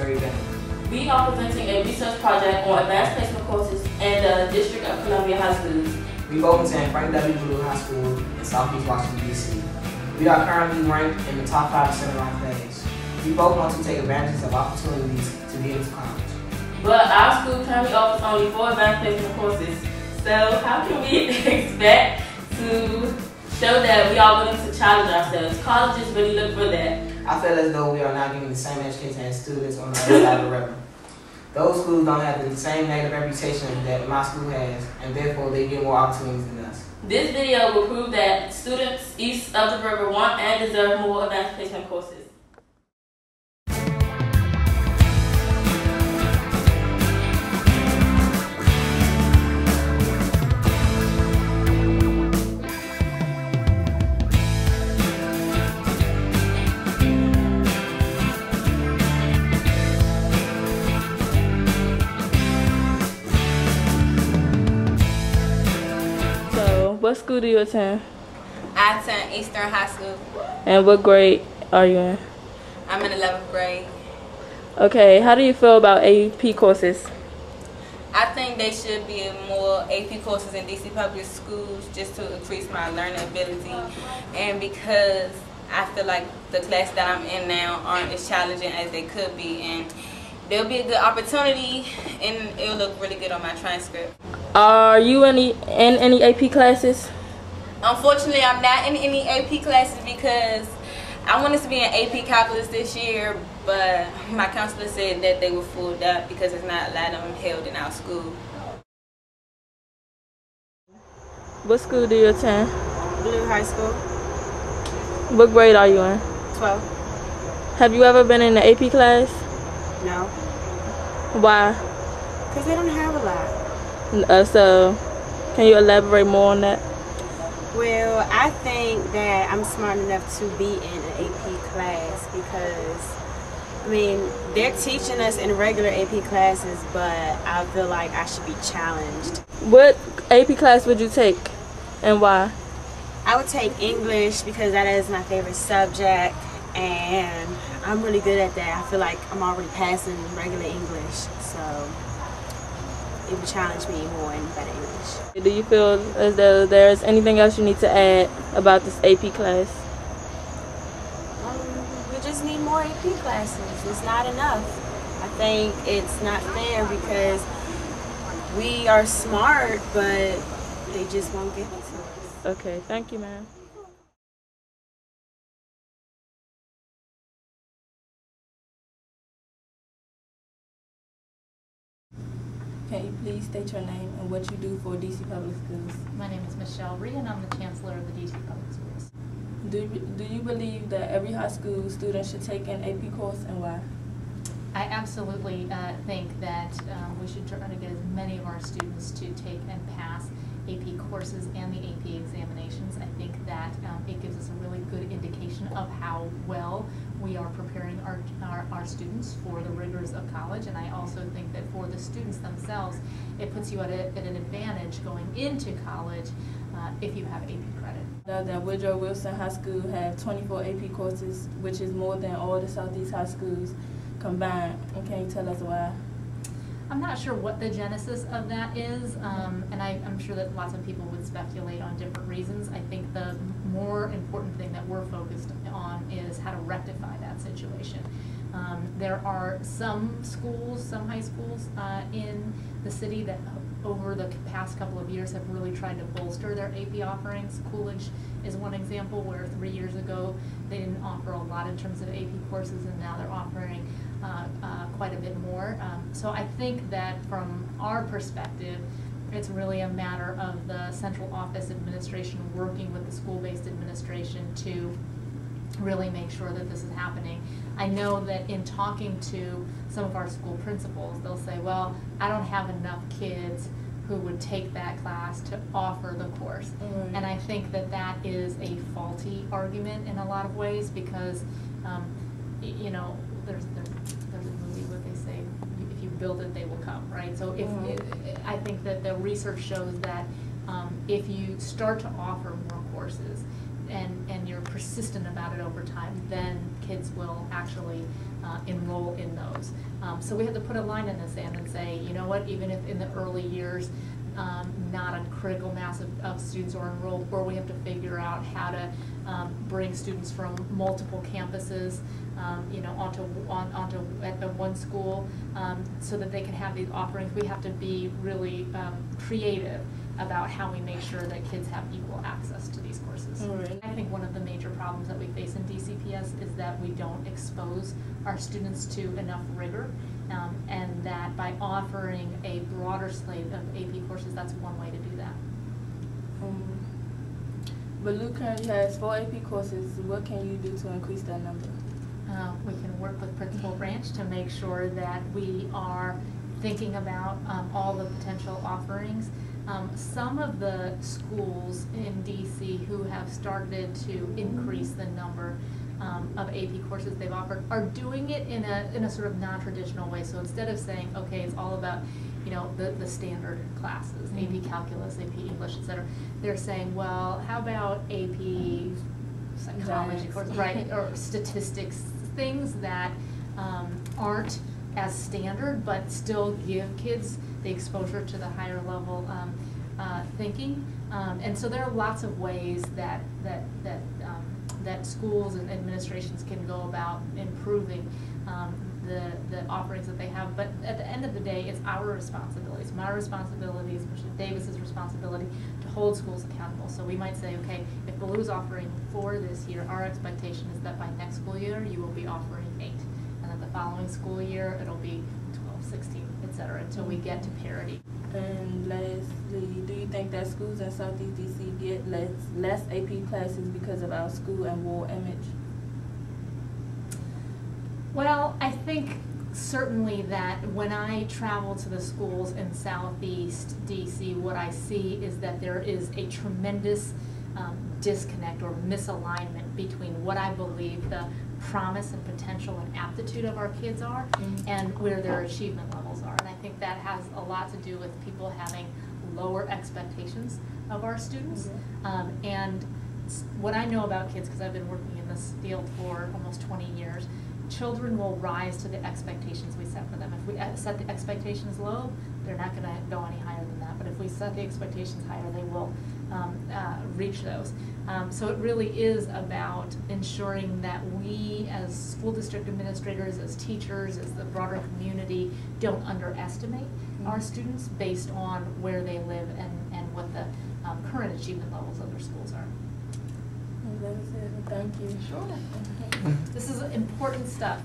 Secretary Bennett. We are presenting a research project on advanced placement courses in the District of Columbia High Schools. We both attend Frank W. Blue High School in Southeast Washington, D.C. We are currently ranked in the top 5% of our class. We both want to take advantage of opportunities to get into college. But our school currently offers only 4 advanced placement courses. So how can we expect to show that we are willing to challenge ourselves? Colleges really look for that. I feel as though we are not getting the same education as students on the other side of the river. Those schools don't have the same negative reputation that my school has, and therefore they get more opportunities than us. This video will prove that students east of the river want and deserve more advanced placement courses. What school do you attend? I attend Eastern High School. And what grade are you in? I'm in 11th grade. Okay, how do you feel about AP courses? I think they should be more AP courses in DC public schools just to increase my learning ability, and because I feel like the class that I'm in now aren't as challenging as they could be, and there'll be a good opportunity and it'll look really good on my transcript. Are you in any AP classes? Unfortunately, I'm not in any AP classes because I wanted to be in AP calculus this year, but my counselor said that they were full up because there's not a lot of them held in our school. What school do you attend? Blue High School. What grade are you in? 12. Have you ever been in an AP class? No. Why? Because they don't have a lot. So, can you elaborate more on that? Well, I think that I'm smart enough to be in an AP class because, I mean, they're teaching us in regular AP classes, but I feel like I should be challenged. What AP class would you take and why? I would take English because that is my favorite subject, and I'm really good at that. I feel like I'm already passing regular English, so it would challenge me more in better English. Do you feel as though there's anything else you need to add about this AP class? We just need more AP classes. It's not enough. I think it's not fair because we are smart, but they just won't give it to us. Okay, thank you, ma'am. Can you please state your name and what you do for DC Public Schools? My name is Michelle Rhee and I'm the Chancellor of the DC Public Schools. Do you believe that every high school student should take an AP course and why? I absolutely think that we should try to get as many of our students to take and pass AP courses and the AP examinations. I think that it gives us a really good indication of how well we are preparing our students for the rigors of college, and I also think that for the students themselves, it puts you at an advantage going into college if you have AP credit. That Woodrow Wilson High School had 24 AP courses, which is more than all the Southeast high schools combined. And can you tell us why? I'm not sure what the genesis of that is, and I'm sure that lots of people would speculate on different reasons. I think the more important thing that we're focused on is how to rectify that situation. There are some schools, some high schools in the city that over the past couple of years have really tried to bolster their AP offerings. Coolidge is one example where 3 years ago they didn't offer a lot in terms of AP courses, and now they're offering quite a bit more. So I think that from our perspective, it's really a matter of the central office administration working with the school-based administration to really make sure that this is happening. I know that in talking to some of our school principals, they'll say, well, I don't have enough kids who would take that class to offer the course. Right. And I think that that is a faulty argument in a lot of ways because, you know, there's a movie where they say, if you build it, they will come, right? So if I think that the research shows that if you start to offer more courses and you're persistent about it over time, then kids will actually enroll in those. So we have to put a line in the sand and say, you know what, even if in the early years not a critical mass of students are enrolled, or we have to figure out how to bring students from multiple campuses onto at one school so that they can have these offerings. We have to be really creative about how we make sure that kids have equal access to these courses. Right. I think one of the major problems that we face in DCPS is that we don't expose our students to enough rigor, and that by offering a broader slate of AP courses, that's one way to do that. But Luke currently has 4 AP courses. What can you do to increase that number? We can work with Principal Branch to make sure that we are thinking about all the potential offerings. Some of the schools in DC who have started to increase the number of AP courses they've offered are doing it in a sort of non-traditional way. So instead of saying, okay, it's all about the standard classes, AP Calculus, AP English, etc., they're saying, well, how about AP Psychology course, right, or statistics, things that aren't as standard but still give kids the exposure to the higher level thinking. And so there are lots of ways that schools and administrations can go about improving the offerings that they have. But at the end of the day, it's our responsibility. It's my responsibility, especially Davis's responsibility, to hold schools accountable. So we might say, okay, if Ballew's offering 4 this year, our expectation is that by next school year, you will be offering 8. And then the following school year, it'll be 12, 16, etc., until we get to parity. And lastly, do you think that schools in Southeast DC get less AP classes because of our school and world image? Well, I think certainly that when I travel to the schools in Southeast DC, what I see is that there is a tremendous disconnect or misalignment between what I believe the promise and potential and aptitude of our kids are and where their achievement levels are. And I think that has a lot to do with people having lower expectations of our students. And what I know about kids, because I've been working in this field for almost 20 years, children will rise to the expectations we set for them. If we set the expectations low, they're not going to go any higher than that. But if we set the expectations higher, they will reach those. So it really is about ensuring that we as school district administrators, as teachers, as the broader community, don't underestimate our students based on where they live and what the current achievement levels of their schools are. That is it. Thank you. Sure. This is important stuff.